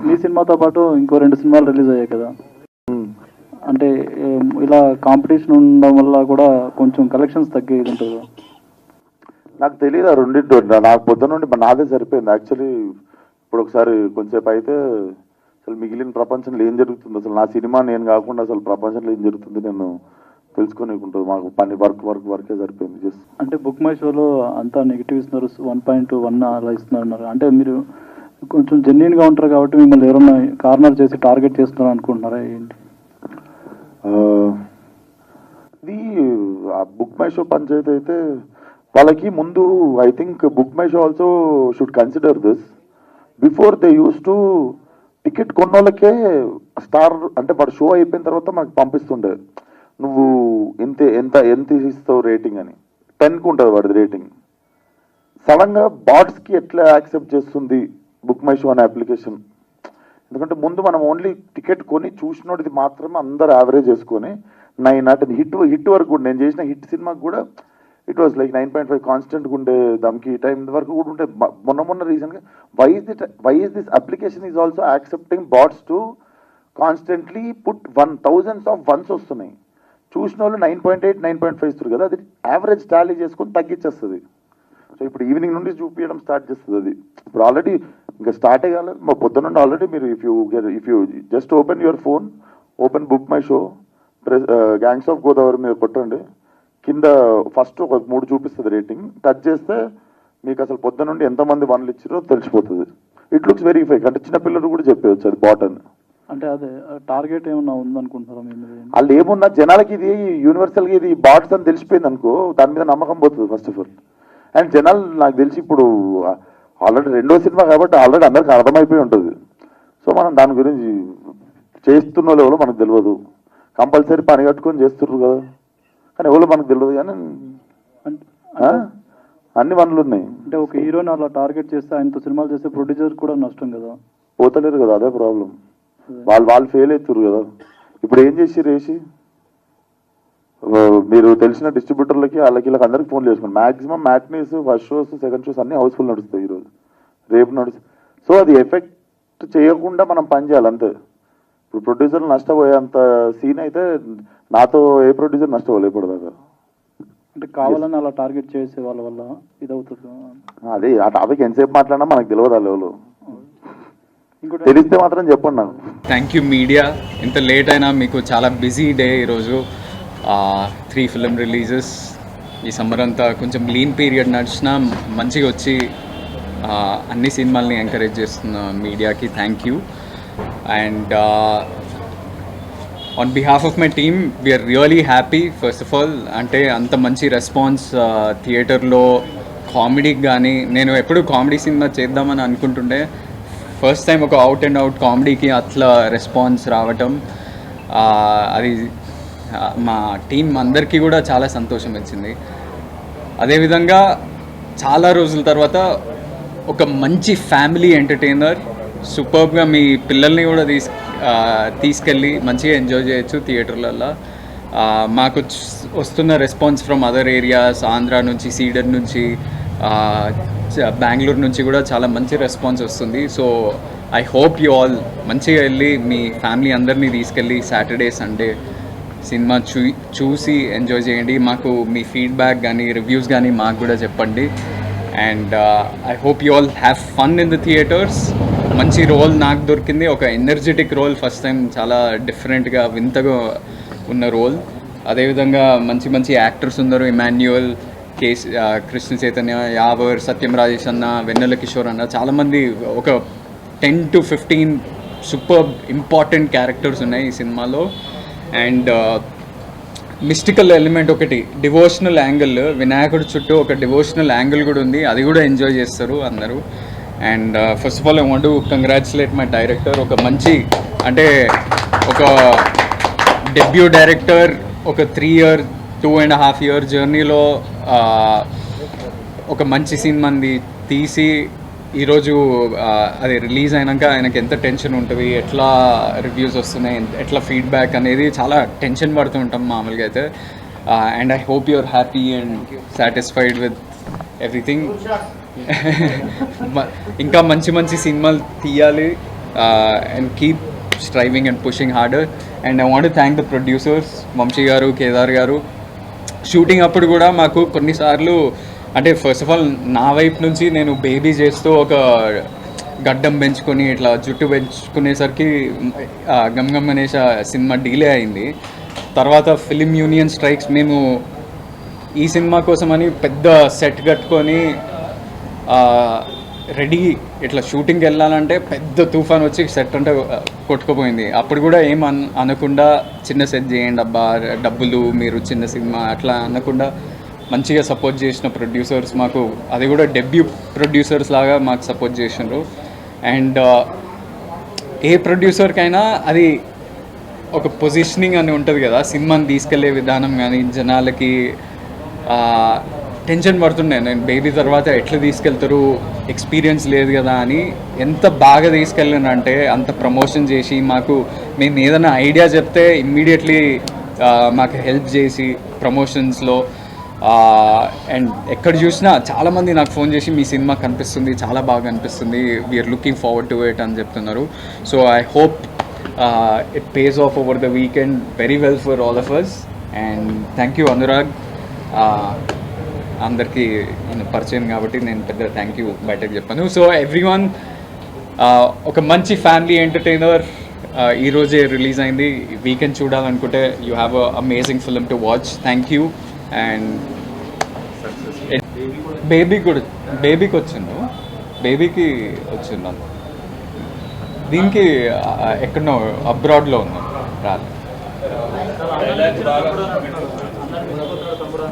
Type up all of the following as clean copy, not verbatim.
మీ సినిమాతో పాటు ఇంకో 2 సినిమాలు రిలీజ్ అయ్యాయి కదా, అంటే ఇలా కాంపిటీషన్ ఉండడం వల్ల కూడా కొంచెం కలెక్షన్స్ తగ్గేది ఉంటుంది కదా? నాకు తెలియదు ఆ రెండింటి, నాకు పొద్దున నుండి నాదే సరిపోయింది యాక్చువల్లీ. ఇప్పుడు ఒకసారి కొంచెంసేపు అయితే అసలు మిగిలిన ప్రపంచంలో ఏం జరుగుతుంది, అసలు నా సినిమా నేను కాకుండా అసలు ప్రపంచంలో ఏం జరుగుతుంది నేను తెలుసుకునేకుంటుంది. మాకు పని వర్కే సరిపోయింది జస్ట్. అంటే బుక్ మై షోలో అంతా నెగిటివ్ ఇస్తున్నారు, 1.1 అలా ఇస్తున్నారు. అంటే మీరు కొంచెం జెన్యున్గా ఉంటారు కాబట్టి మిమ్మల్ని ఎవరైనా కార్నర్ చేసి టార్గెట్ చేస్తున్నారు అనుకుంటున్నారా ఏంటి? ఇది ఆ బుక్ మై షో పంచాయతీ అయితే వాళ్ళకి ముందు I think book my show also should consider this before they use to ticket కొన్నోళ్ళకే స్టార్ అంటే వాడు షో అయిపోయిన తర్వాత మనకు పంపిస్తుండే, నువ్వు ఎంత ఇస్తావు రేటింగ్ అని. 10కి ఉంటుంది వాడిది రేటింగ్. సడన్గా బాట్స్కి ఎట్లా యాక్సెప్ట్ చేస్తుంది బుక్ మై షో అనే అప్లికేషన్? ఎందుకంటే ముందు మనం ఓన్లీ టికెట్ కొని చూసినోడిది మాత్రమే అందరు యావరేజ్ చేసుకొని 9 అంటే హిట్ వరకు కూడా, నేను చేసిన హిట్ సినిమాకి కూడా ఇట్ వాజ్ లైక్ 9.5 కాన్స్టెంట్గా ఉండే దమ్కి టైం వరకు కూడా ఉంటే. మొన్న రీసెంట్గా why is this application is also accepting bots to constantly put 1000s of ones వస్తున్నాయి. చూసిన వాళ్ళు 9.8 9.5 ఇస్తారు కదా, అది యావరేజ్ టాలీ చేసుకొని తగ్గించేస్తుంది. సో ఇప్పుడు ఈవినింగ్ నుండి చూపించడం స్టార్ట్ చేస్తుంది అది. ఇప్పుడు ఆల్రెడీ ఇంకా స్టార్ట్ అయ్యాలి మా పొద్దున నుండి ఆల్రెడీ. మీరు if you just open your phone, open book my show, gangs of Godavari మీద కొట్టండి, కింద ఫస్ట్ ఒక 3 చూపిస్తుంది రేటింగ్. టచ్ చేస్తే మీకు అసలు పొద్దున నుండి ఎంతమంది 1లు ఇచ్చారో తెలిసిపోతుంది. It looks very fake. అంటే చిన్నపిల్లలు కూడా చెప్పవచ్చు అది బాట్ అని. అంటే అదే టార్గెట్ ఏమన్నా ఉందనుకుంటారా మీరు? వాళ్ళు ఏమున్నా జనాలకి ఇది యూనివర్సల్గా ఇది బాట్స్ అని తెలిసిపోయింది అనుకో, దాని మీద నమ్మకం పోతుంది ఫస్ట్ ఆఫ్ ఆల్. అండ్ జనాలు నాకు తెలిసి ఇప్పుడు ఆల్రెడీ 2వ సినిమా కాబట్టి ఆల్రెడీ అందరికీ అర్థమైపోయి ఉంటుంది. సో మనం దాని గురించి చేస్తున్న ఎవరో మనకు తెలియదు, కంపల్సరీ పని కట్టుకొని చేస్తున్నారు కదా, కానీ ఎవరో మనకు తెలియదు. కానీ అన్ని వనరులు ఉన్నాయి. అంటే ఒక హీరోని అలా టార్గెట్ చేస్తే ఆయనతో సినిమాలు చేస్తే ప్రొడ్యూసర్ కూడా నష్టం కదా, పోతలేరు కదా, అదే ప్రాబ్లం. వాళ్ళు ఫెయిల్ అవుతారు కదా. ఇప్పుడు ఏం చేసి మీరు తెలిసిన డిస్ట్రిబ్యూటర్లకి వాళ్ళకి అందరికి ఫోన్లు చేసుకోండి. Maximum matinees, first shows, second shows అన్ని హౌస్ఫుల్ నడుస్తాయి ఈరోజు, రేపు నడుస్తాయి. సో అది ఎఫెక్ట్ చేయకుండా మనం పని చేయాలి అంతే. ఇప్పుడు ప్రొడ్యూసర్లు నష్టపోయేంత సీన్ అయితే నాతో ఏ ప్రొడ్యూసర్ నష్టపోలేదు ఇప్పటిదాకా. అంటే కావాలని అలా టార్గెట్ చేసే వాళ్ళ వల్ల ఇదవుతుంది. అదే ఆ టాపిక్ ఎంతసేపు మాట్లాడినా మనకు తెలియదు ఆ లెవెల్. తెలిస్తే మాత్రం చెప్పండి నాకు. Thank you media. ఇంత లేట్ అయినా మీకు చాలా బిజీ డే ఈరోజు. 3 ఫిల్మ్ రిలీజెస్ ఈ సమ్మర్ అంతా కొంచెం లీన్ పీరియడ్ నడిచినా మంచిగా వచ్చి అన్ని సినిమాల్ని ఎంకరేజ్ చేస్తున్న మీడియాకి thank you. And on behalf of my team we're really happy. First of all అంటే అంత మంచి రెస్పాన్స్ థియేటర్లో కామెడీకి కానీ, నేను ఎప్పుడు కామెడీ సినిమా చేద్దామని అనుకుంటుండే, ఫస్ట్ టైం ఒక అవుట్ అండ్ అవుట్ కామెడీకి అట్లా రెస్పాన్స్ రావటం అది మా టీం అందరికీ కూడా చాలా సంతోషం ఇచ్చింది. అదేవిధంగా చాలా రోజుల తర్వాత ఒక మంచి ఫ్యామిలీ ఎంటర్టైనర్, సూపర్బ్గా మీ పిల్లల్ని కూడా తీసుకెళ్ళి మంచిగా ఎంజాయ్ చేయొచ్చు థియేటర్లలో. మాకు వస్తున్న response from other areas, Andhra నుంచి, సీడర్ నుంచి, బెంగళూరు నుంచి కూడా చాలా మంచి రెస్పాన్స్ వస్తుంది. So I hope you all మంచిగా వెళ్ళి మీ ఫ్యామిలీ అందరినీ తీసుకెళ్ళి సాటర్డే సండే సినిమా చూసి ఎంజాయ్ చేయండి. మాకు మీ ఫీడ్బ్యాక్ కానీ రివ్యూస్ కానీ మాకు కూడా చెప్పండి. And I hope you all have fun in the theatres. మంచి రోల్ నాకు దొరికింది, ఒక ఎనర్జెటిక్ రోల్, ఫస్ట్ టైం చాలా డిఫరెంట్గా వింతగా ఉన్న రోల్. అదేవిధంగా మంచి మంచి యాక్టర్స్ ఉన్నారు, ఇమాన్యుయల్, కృష్ణ చైతన్య, యావర్, సత్యం రాజేష్ అన్న, వెన్నెల కిషోర్ అన్న, చాలామంది ఒక 10 to 15 సూపర్ ఇంపార్టెంట్ క్యారెక్టర్స్ ఉన్నాయి ఈ సినిమాలో. అండ్ మిస్టికల్ ఎలిమెంట్ ఒకటి, డివోషనల్ యాంగిల్, వినాయకుడి చుట్టూ ఒక డివోషనల్ యాంగిల్ కూడా ఉంది, అది కూడా ఎంజాయ్ చేస్తారు అందరూ. And first of all I want to congratulate my director. ఒక మంచి అంటే ఒక డెబ్యూ డైరెక్టర్, ఒక 2.5 year జర్నీలో ఒక మంచి సినిమాని తీసి ఈరోజు అది రిలీజ్ అయినాక ఆయనకి ఎంత టెన్షన్ ఉంటుంది, ఎట్లా రివ్యూస్ వస్తున్నాయి, ఎట్లా ఫీడ్బ్యాక్ అనేది చాలా టెన్షన్ పడుతూ ఉంటాం మామూలుగా అయితే. And I hope you're happy and satisfied with everything. ఇంకా మంచి మంచి సినిమాలు తీయాలి, and keep striving and pushing harder. And I want to thank the producers, Vamshi garu, Kedar garu. Shooting అప్పుడు కూడా మాకు కొన్నిసార్లు అంటే ఫస్ట్ ఆఫ్ ఆల్ నా వైపు నుంచి నేను బేబీ చేస్తూ ఒక గడ్డం పెంచుకొని ఇట్లా జుట్టు పెంచుకునేసరికి గమ్ గమ్ అనేసి సినిమా డిలే అయింది. తర్వాత ఫిలిం యూనియన్ స్ట్రైక్స్, మేము ఈ సినిమా కోసమని పెద్ద సెట్ కట్టుకొని రెడీ ఇట్లా షూటింగ్కి వెళ్ళాలంటే పెద్ద తుఫాన్ వచ్చి సెట్ అంటే కొట్టుకుపోయింది. అప్పుడు కూడా ఏం అనకుండా చిన్న సెట్ చేయండి అబ్బా, డబ్బులు, మీరు చిన్న సినిమా అట్లా అనకుండా మంచిగా సపోర్ట్ చేసిన ప్రొడ్యూసర్స్ మాకు, అది కూడా డెబ్యూ ప్రొడ్యూసర్స్ లాగా మాకు సపోర్ట్ చేసినారు. అండ్ ఏ ప్రొడ్యూసర్కైనా అది ఒక పొజిషనింగ్ అని ఉంటుంది కదా, సినిమాని తీసుకెళ్లే విధానం కానీ జనాలకి టెన్షన్ పడుతుండే నేను బేబీ తర్వాత ఎట్లా తీసుకెళ్తారు, ఎక్స్పీరియన్స్ లేదు కదా అని. ఎంత బాగా తీసుకెళ్ళానంటే అంత ప్రమోషన్ చేసి మాకు, మేము ఏదైనా ఐడియా చెప్తే ఇమ్మీడియట్లీ మాకు హెల్ప్ చేసి ప్రమోషన్స్లో. అండ్ ఎక్కడ చూసినా చాలామంది నాకు ఫోన్ చేసి మీ సినిమా కనిపిస్తుంది, చాలా బాగా అనిపిస్తుంది, we're looking forward to it అని చెప్తున్నారు. So I hope it pays off over the weekend very well for all of us. And thank you Anurag. అందరికీ నేను పరిచయం కాబట్టి నేను పెద్ద థ్యాంక్ యూ బయటకు చెప్పాను. సో ఎవ్రీవన్, ఒక మంచి ఫ్యామిలీ ఎంటర్టైనర్ ఈరోజే రిలీజ్ అయింది. వీకెండ్ చూడాలనుకుంటే you have a amazing film to watch. Thank you. And బేబీకి వచ్చిండు, బేబీకి వచ్చిండు, దీనికి ఎక్కడో అబ్రాడ్లో ఉన్నాం, రాదు.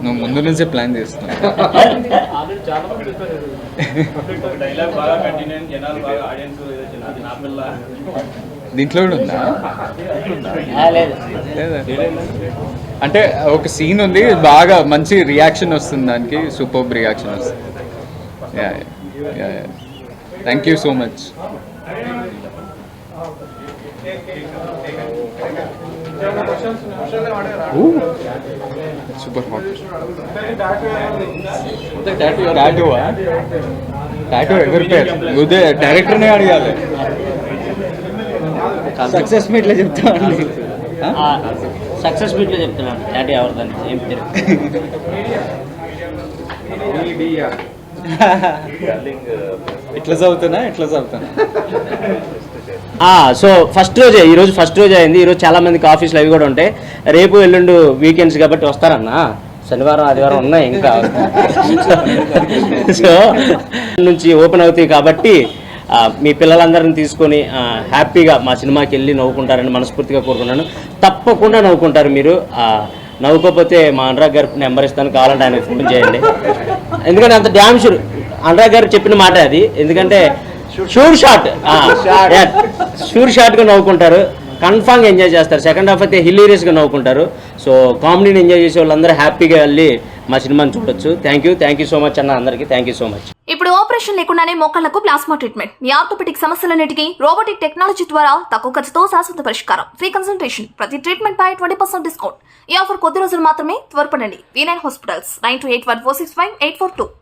నువ్వు ముందు నుంచే ప్లాన్ చేస్తున్నావు. దీంట్లో కూడా ఉందా? అంటే ఒక సీన్ ఉంది, బాగా మంచి రియాక్షన్ వస్తుంది దానికి, సూపర్ రియాక్షన్ వస్తుంది. Thank you so much. Super hot. Tattoo ఎవరి పేరు? ఉదయ్ డైరెక్టర్నే అడగాలి. సక్సెస్ మీట్లో చెప్తామండి, సక్సెస్ మీట్లో చెప్తున్నాను. టాటూ ఎవరిదని ఏం పేరు? ఇట్లా చదువుతున్నా. సో ఫస్ట్ రోజే, ఈరోజు ఫస్ట్ రోజే అయింది. ఈరోజు చాలా మందికి ఆఫీస్లో అవి కూడా ఉంటాయి. రేపు ఎల్లుండి వీకెండ్స్ కాబట్టి వస్తారన్నా, శనివారం ఆదివారం ఉన్నాయి ఇంకా. సో నుంచి ఓపెన్ అవుతాయి కాబట్టి మీ పిల్లలందరిని తీసుకొని హ్యాపీగా మా సినిమాకి వెళ్ళి నవ్వుకుంటారని మనస్ఫూర్తిగా కోరుకున్నాను. తప్పకుండా నవ్వుకుంటారు మీరు. నవ్వుకోకపోతే మా అనురాగ్ గారి నెంబర్ ఇస్తాను, కావాలంటే ఆయన ఫోన్ చేయండి. ఎందుకంటే అంత డ్యామ్ షూర్ అనురాగ్ గారు చెప్పిన మాట అది. ఎందుకంటే షూర్ షాట్గా నవ్వుకుంటారు, కన్ఫామ్గా ఎంజాయ్ చేస్తారు. సెకండ్ హాఫ్ అయితే హిలీరియస్గా నవ్వుకుంటారు. సో కామెడీని ఎంజాయ్ చేసే వాళ్ళందరూ హ్యాపీగా వెళ్ళి మా సినిమాని చూడొచ్చు. థ్యాంక్ యూ సో మచ్ అన్న, అందరికీ థ్యాంక్ యూ సో మచ్. ఇప్పుడు ఆపరేషన్ లేకుండానే మోకాళ్లకు ప్లాస్మా ట్రీట్మెంట్, మీ ఆర్థోపెటిక్ సమస్యలన్నిటికీ రోబోటిక్ టెక్నాలజీ ద్వారా తక్కువ ఖర్చుతో శాశ్వత పరిష్కారం, ఫ్రీ కన్సల్టేషన్, ప్రతి ట్రీట్మెంట్ పై 20% డిస్కౌంట్. ఈ ఆఫర్ కొద్ది రోజులు మాత్రమే, త్వరపడండి. V9 hospitals 9281465842.